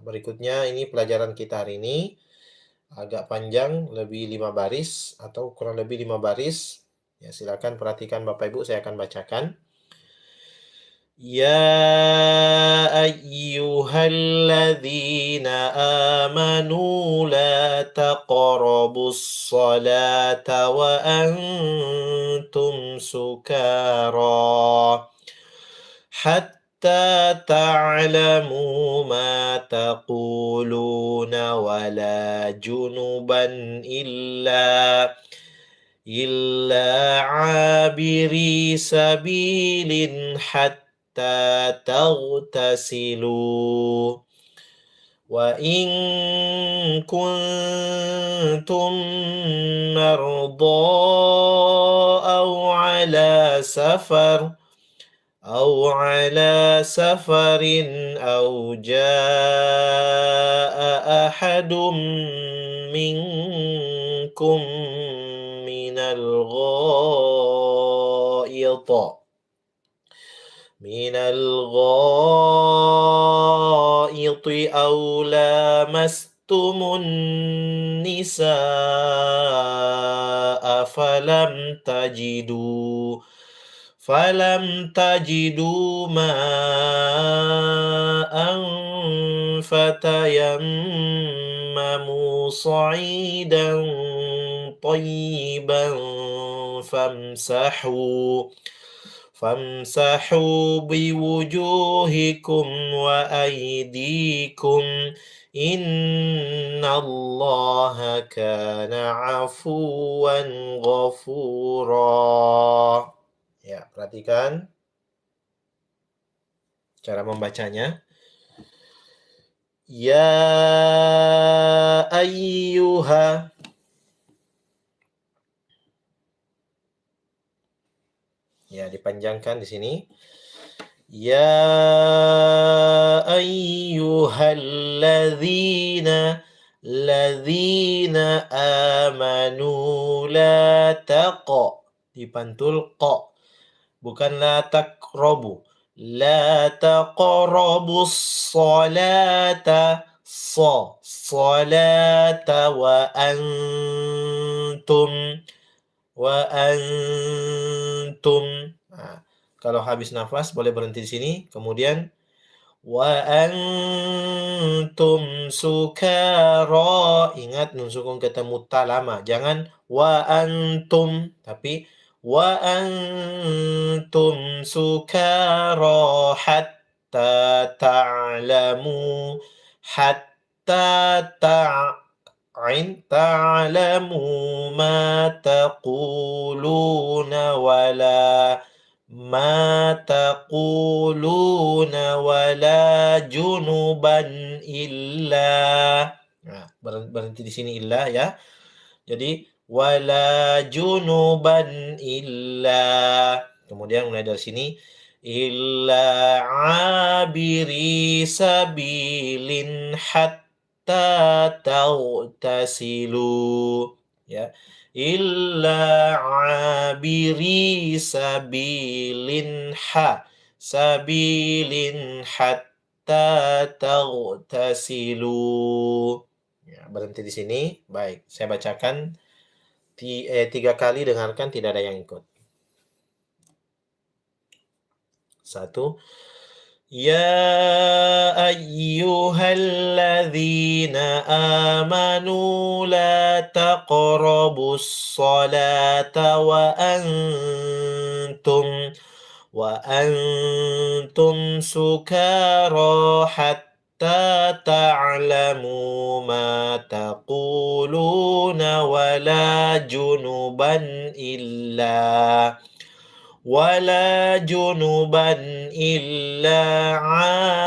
berikutnya ini pelajaran kita hari ini. Agak panjang, lebih 5 baris atau kurang lebih 5 baris. Ya, silakan perhatikan Bapak Ibu, saya akan bacakan. Ya ayyuhalladzina amanu la taqrabus salata wa antum sukara hatta ta'lamu ma taquluna wa la junuban illa abiri sabilin hatta taghtasilu wa in kuntum marda aw ala safarin aw jaa ahadum minkum من الغائط أو لامستم النساء فلم تجدوا ماء فتيمموا صعيدا طيبا فامسحوا بوجوهكم وأيديكم إن الله كان عفوا غفورا. Ya, perhatikan cara membacanya. Ya ayyuha. Ya, dipanjangkan di sini. Ya ayyuhalladzina amanu la dipantul qa, bukan la taqrabu. La taqrabus salata wa antum. Nah, kalau habis nafas boleh berhenti di sini. Kemudian wa antum sukara. Ingat nun sukun ketemu ta lama. Jangan wa antum, tapi wa antum sukara hatta ta'lamu ta'lamu ma taquluna wala junuban illa. Nah, berhenti di sini illa ya. Jadi wala junuban illa. Kemudian mulai dari sini illa abiri sabilin hatta taghtasilu. Ya. Illa abiri sabilin hatta taghtasilu. Ya, berhenti di sini. Baik, saya bacakan 3 kali, dengarkan, tidak ada yang ikut. 1. Ya ayyuhalladzina amanu la taqrabus salata wa antum sukara hatta ta'lamu ma taquluna wala junuban illa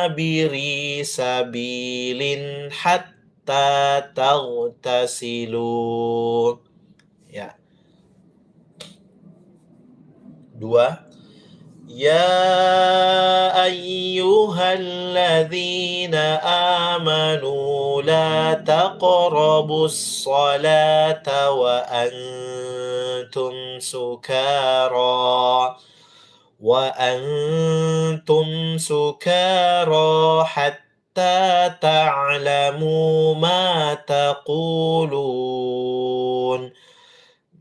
abiri sabilin hatta taghtasilu. Ya. 2. Ya ayyuhalladzina amanu la taqrabus salata wa antum sukara hatta hatta ta'lamu ma taqulun.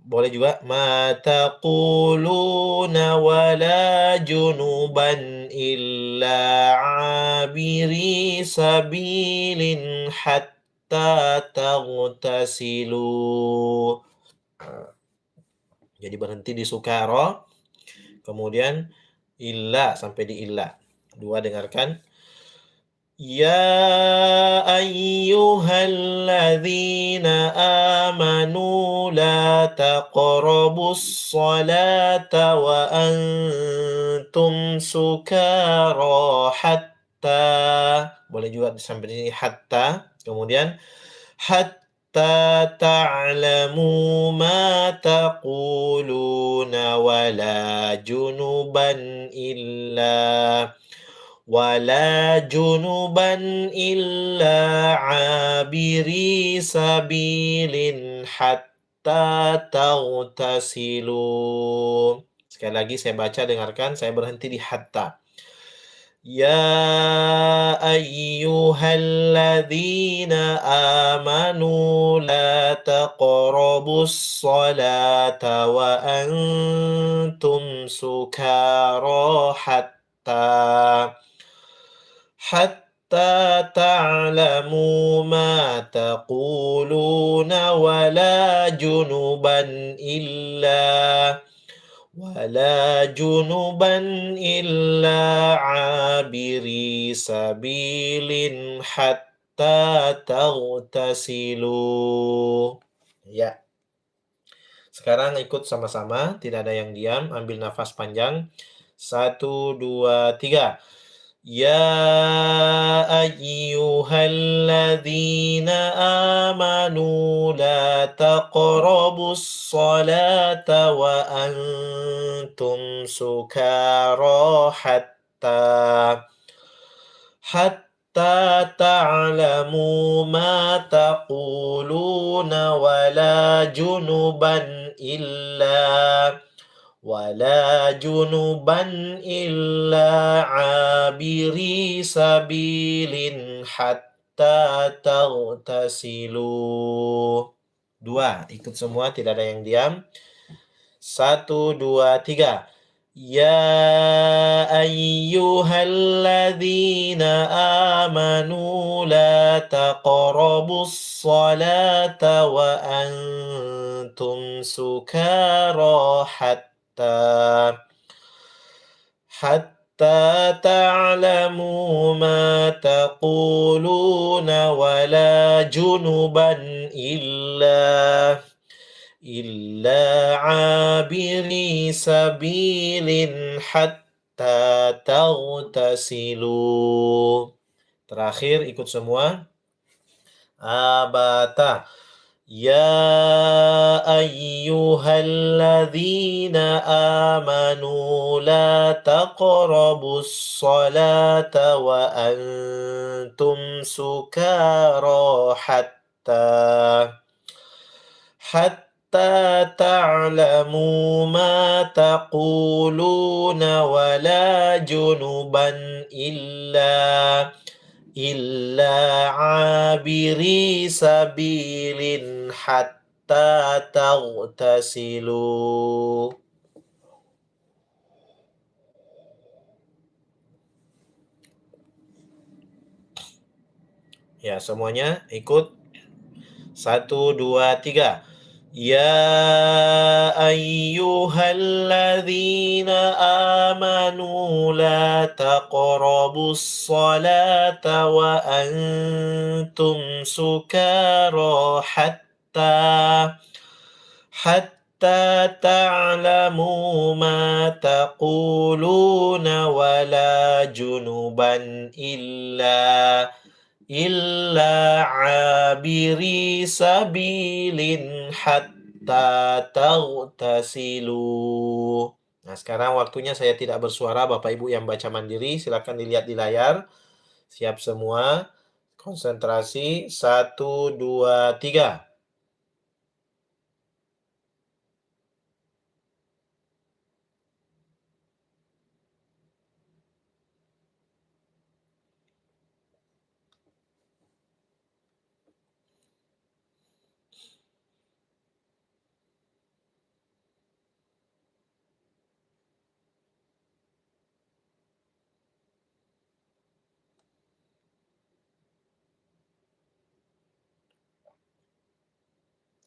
Boleh juga ma taquluna wala junuban illa abiri sabilin hatta taghtasilu. Jadi berhenti di sukara, kemudian illa sampai di illa. Dua, dengarkan. Ya ayyuhalladzina amanu la taqrabus salata wa antum sukara hatta. Boleh juga sampai di sini hatta. Kemudian hatta ta'lamu ma taquluna wala junuban illa abiri sabilin hatta taghtasilu. Sekali lagi saya baca, dengarkan, saya berhenti di hatta. Ya ayyuhalladzina amanu la taqrabus salata wa antum sukara hatta ta'lamu ma taquluna wala junuban illa abiri sabilin hatta taghtasilu. Ya. Sekarang ikut sama-sama, tidak ada yang diam, ambil nafas panjang. 1, 2, 3. Ya ayyuhalladzina amanu la taqrabus salata wa antum sukara hatta ta'lamu ma taquluna wala junuban illa abiri sabilin hatta taghtasilu. Dua, ikut semua, tidak ada yang diam. 1, 2, 3. Ya ayyuhalladzina amanu la taqrabus salata wa antum sukara hatta ta'lamu ma taquluna wala junuban illa abiri sabilin hatta taghtasilu. Terakhir, ikut semua. Abata. Ya ayyuhalladzina amanu la taqrabus salata wa antum sukara hatta ta'lamu ma taquluna wala junuban illa abiri sabilin hatta taghtasilu. Ya, semuanya ikut. 1, 2, 3. Ya ayyuhalladzina amanu la taqrabus salata wa antum sukara hatta ta'lamu ma taquluna wala junuban illa abiri sabilin hatta taghtasilu. Nah, sekarang waktunya saya tidak bersuara, Bapak Ibu yang baca mandiri, silakan dilihat di layar. Siap semua? Konsentrasi. 1, 2, 3.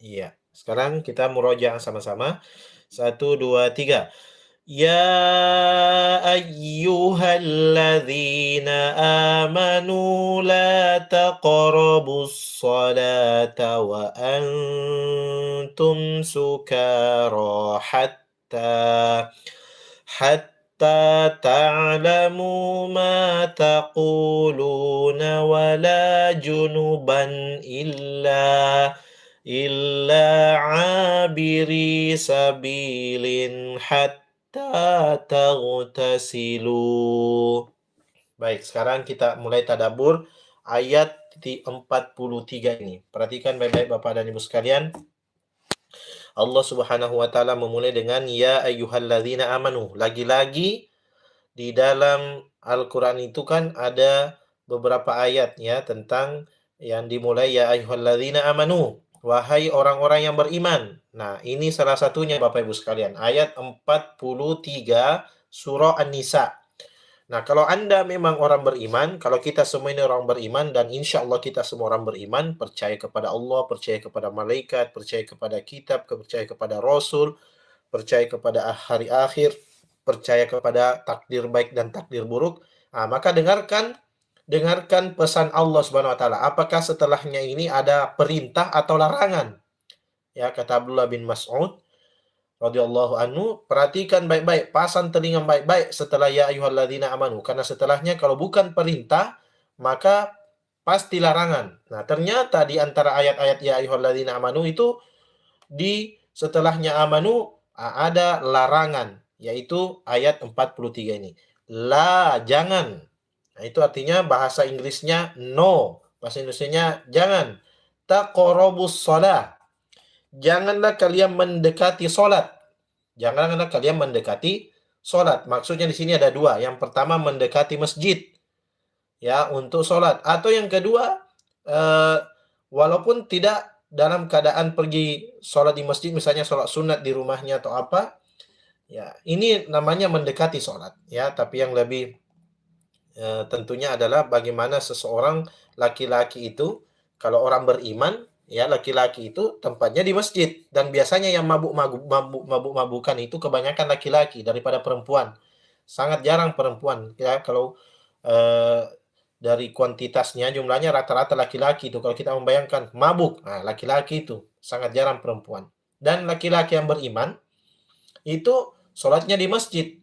Iya. Sekarang kita murojaah sama-sama. 1, 2, 3. Ya ayyuhalladzina amanu la taqrabus salata wa antum sukara hatta ta'lamu ma taquluna wa la junuban illa abiri sabilin hatta taghtasilu. Baik, sekarang kita mulai tadabbur ayat 43 ini. Perhatikan baik-baik Bapak dan Ibu sekalian. Allah Subhanahu wa taala memulai dengan ya ayyuhalladzina amanu. Lagi-lagi di dalam Al-Qur'an itu kan ada beberapa ayat ya tentang yang dimulai ya ayyuhalladzina amanu. Wahai orang-orang yang beriman. Nah, ini salah satunya Bapak Ibu sekalian, ayat 43 surah An-Nisa. Nah, kalau Anda memang orang beriman, kalau kita semua ini orang beriman, dan insya Allah kita semua orang beriman, percaya kepada Allah, percaya kepada malaikat, percaya kepada kitab, percaya kepada Rasul, percaya kepada hari akhir, percaya kepada takdir baik dan takdir buruk, maka dengarkan pesan Allah Subhanahu wa taala. Apakah setelahnya ini ada perintah atau larangan? Ya, kata Abdullah bin Mas'ud radhiyallahu anhu, perhatikan baik-baik, pasang telinga baik-baik setelah ya ayyuhalladzina amanu, karena setelahnya kalau bukan perintah, maka pasti larangan. Nah, ternyata di antara ayat-ayat ya ayyuhalladzina amanu itu di setelahnya amanu ada larangan, yaitu ayat 43 ini. La, jangan. Nah, itu artinya bahasa Inggrisnya no, bahasa Indonesianya jangan. Taqrabus shalah. Janganlah kalian mendekati salat. Janganlah kalian mendekati salat. Maksudnya di sini ada dua. Yang pertama mendekati masjid ya untuk salat, atau yang kedua walaupun tidak dalam keadaan pergi sholat di masjid, misalnya sholat sunat di rumahnya atau apa, ya ini namanya mendekati sholat, ya. Tapi yang lebih tentunya adalah bagaimana seseorang laki-laki itu, kalau orang beriman, ya laki-laki itu tempatnya di masjid, dan biasanya yang mabuk-mabukan itu kebanyakan laki-laki daripada perempuan. Sangat jarang perempuan, ya. Kalau dari kuantitasnya, jumlahnya rata-rata laki-laki itu. Kalau kita membayangkan mabuk, nah laki-laki itu sangat jarang perempuan. Dan laki-laki yang beriman itu sholatnya di masjid.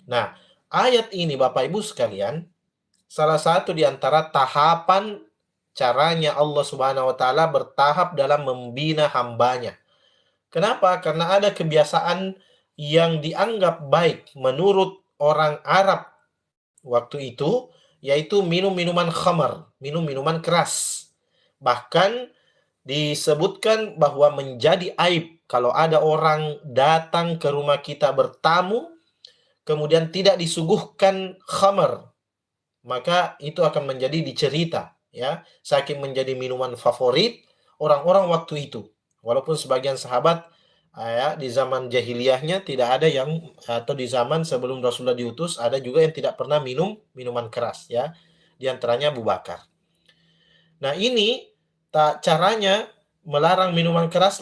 Nah, ayat ini Bapak Ibu sekalian, salah satu di antara tahapan caranya Allah Subhanahu wa taala bertahap dalam membina hambanya. Kenapa? Karena ada kebiasaan yang dianggap baik menurut orang Arab waktu itu, yaitu minum minuman khamar, minum minuman keras. Bahkan disebutkan bahwa menjadi aib kalau ada orang datang ke rumah kita bertamu, kemudian tidak disuguhkan khamar, maka itu akan menjadi dicerita, ya, saking menjadi minuman favorit orang-orang waktu itu. Walaupun sebagian sahabat ya di zaman jahiliyahnya tidak ada yang, atau di zaman sebelum Rasulullah diutus ada juga yang tidak pernah minum minuman keras, ya. Di antaranya Abu Bakar. Nah, ini caranya melarang minuman keras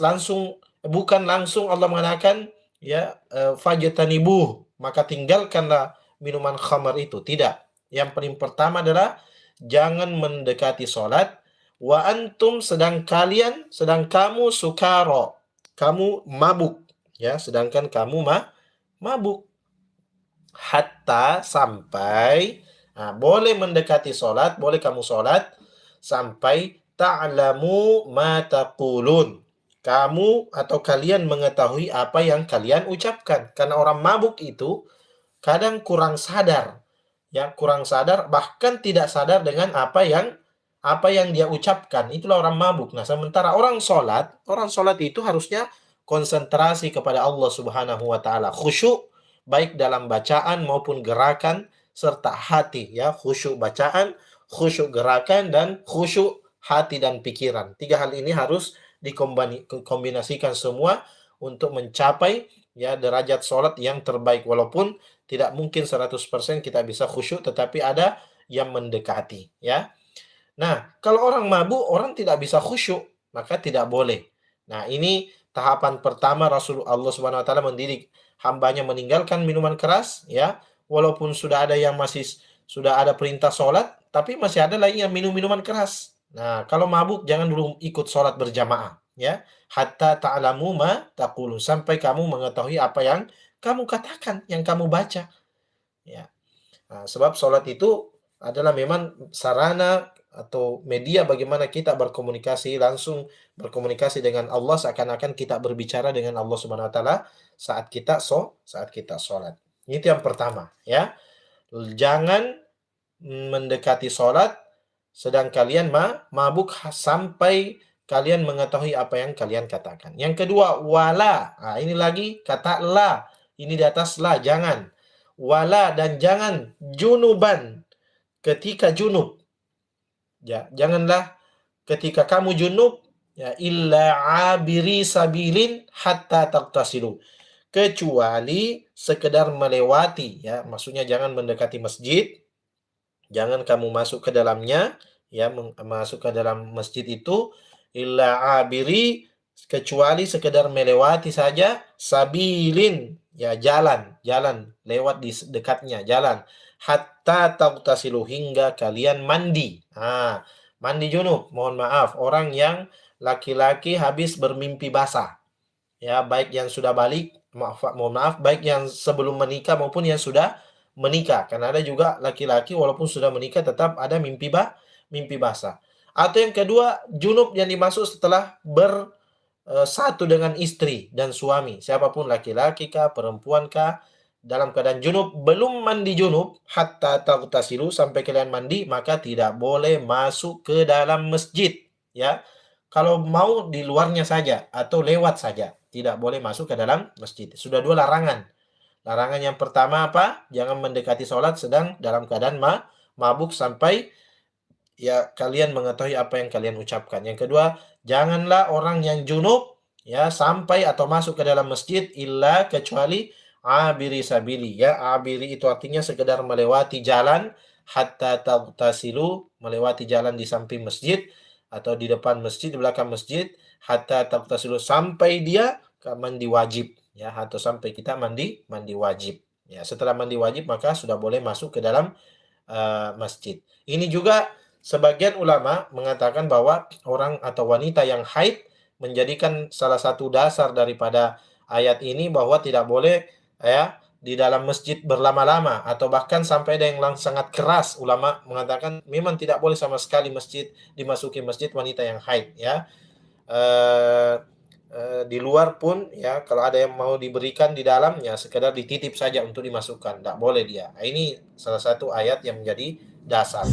bukan langsung Allah mengatakan ya fajtanibuh, maka tinggalkanlah minuman khamar itu. Tidak. Yang paling pertama adalah jangan mendekati sholat wa antum sedang kamu sukaro, kamu mabuk, ya, sedangkan kamu mabuk. Hatta, sampai, boleh mendekati sholat, boleh kamu sholat sampai ta'lamu ma taqulun, kamu atau kalian mengetahui apa yang kalian ucapkan. Karena orang mabuk itu kadang kurang sadar, ya, bahkan tidak sadar dengan apa yang dia ucapkan. Itulah orang mabuk. Nah, sementara orang sholat itu harusnya konsentrasi kepada Allah Subhanahu wa taala, khusyuk baik dalam bacaan maupun gerakan serta hati, ya, khusyuk bacaan, khusyuk gerakan, dan khusyuk hati dan pikiran. 3 hal ini harus dikombinasikan semua untuk mencapai ya derajat sholat yang terbaik. Walaupun tidak mungkin 100% kita bisa khusyuk, tetapi ada yang mendekati, ya. Nah, kalau orang mabuk, orang tidak bisa khusyuk, maka tidak boleh. Nah, ini tahapan pertama Allah Subhanahu wa taala mendidik hambanya meninggalkan minuman keras, ya. Walaupun sudah ada yang sudah ada perintah sholat, tapi masih ada lagi yang minum minuman keras. Nah, kalau mabuk jangan dulu ikut sholat berjamaah, ya. Hatta ta'lamu ma taqulun, sampai kamu mengetahui apa yang kamu katakan, yang kamu baca, ya. Nah, sebab sholat itu adalah memang sarana atau media bagaimana kita langsung berkomunikasi dengan Allah, seakan-akan kita berbicara dengan Allah Subhanahu wa taala saat kita sholat. Itu yang pertama, ya. Jangan mendekati sholat sedang kalian mabuk sampai kalian mengetahui apa yang kalian katakan. Yang kedua, wala. Nah, ini lagi kata la. Ini di atas la, jangan. Wala, dan jangan junuban ketika junub. Ya, janganlah ketika kamu junub, ya, illa abiri sabilin hatta tagtasilu. Kecuali sekedar melewati, ya, maksudnya jangan mendekati masjid, jangan kamu masuk ke dalamnya, ya, masuk ke dalam masjid itu illa abiri, kecuali sekedar melewati saja, sabilin, ya, jalan lewat di dekatnya jalan, hatta tagtasilu, hingga kalian mandi. Mandi junub, mohon maaf, orang yang laki-laki habis bermimpi basah, ya, baik yang sudah balik, mohon maaf, baik yang sebelum menikah maupun yang sudah menikah. Karena ada juga laki-laki walaupun sudah menikah tetap ada mimpi basah. Atau yang kedua, junub yang dimaksud setelah bersatu dengan istri dan suami, siapapun, laki-laki kah, perempuan kah, dalam keadaan junub, belum mandi junub, hatta tagtasilu, sampai kalian mandi, maka tidak boleh masuk ke dalam masjid, ya. Kalau mau di luarnya saja atau lewat saja, tidak boleh masuk ke dalam masjid. Sudah dua larangan. Larangan yang pertama apa? Jangan mendekati sholat sedang dalam keadaan mabuk sampai, ya, kalian mengetahui apa yang kalian ucapkan. Yang kedua, janganlah orang yang junub, ya, sampai atau masuk ke dalam masjid illa, kecuali abiri sabili, ya. Abiri itu artinya sekedar melewati jalan, hatta tagtasilu, melewati jalan di samping masjid atau di depan masjid, di belakang masjid, hatta tagtasilu, sampai dia mandi wajib, ya, atau sampai kita mandi wajib, ya. Setelah mandi wajib maka sudah boleh masuk ke dalam masjid. Ini juga sebagian ulama mengatakan bahwa orang atau wanita yang haid menjadikan salah satu dasar daripada ayat ini bahwa tidak boleh, ya, di dalam masjid berlama-lama, atau bahkan sampai ada yang sangat keras. Ulama mengatakan memang tidak boleh sama sekali dimasuki masjid wanita yang haid, ya. Di luar pun, ya, kalau ada yang mau diberikan di dalamnya, sekedar dititip saja untuk dimasukkan, tidak boleh dia. Ini salah satu ayat yang menjadi dasar.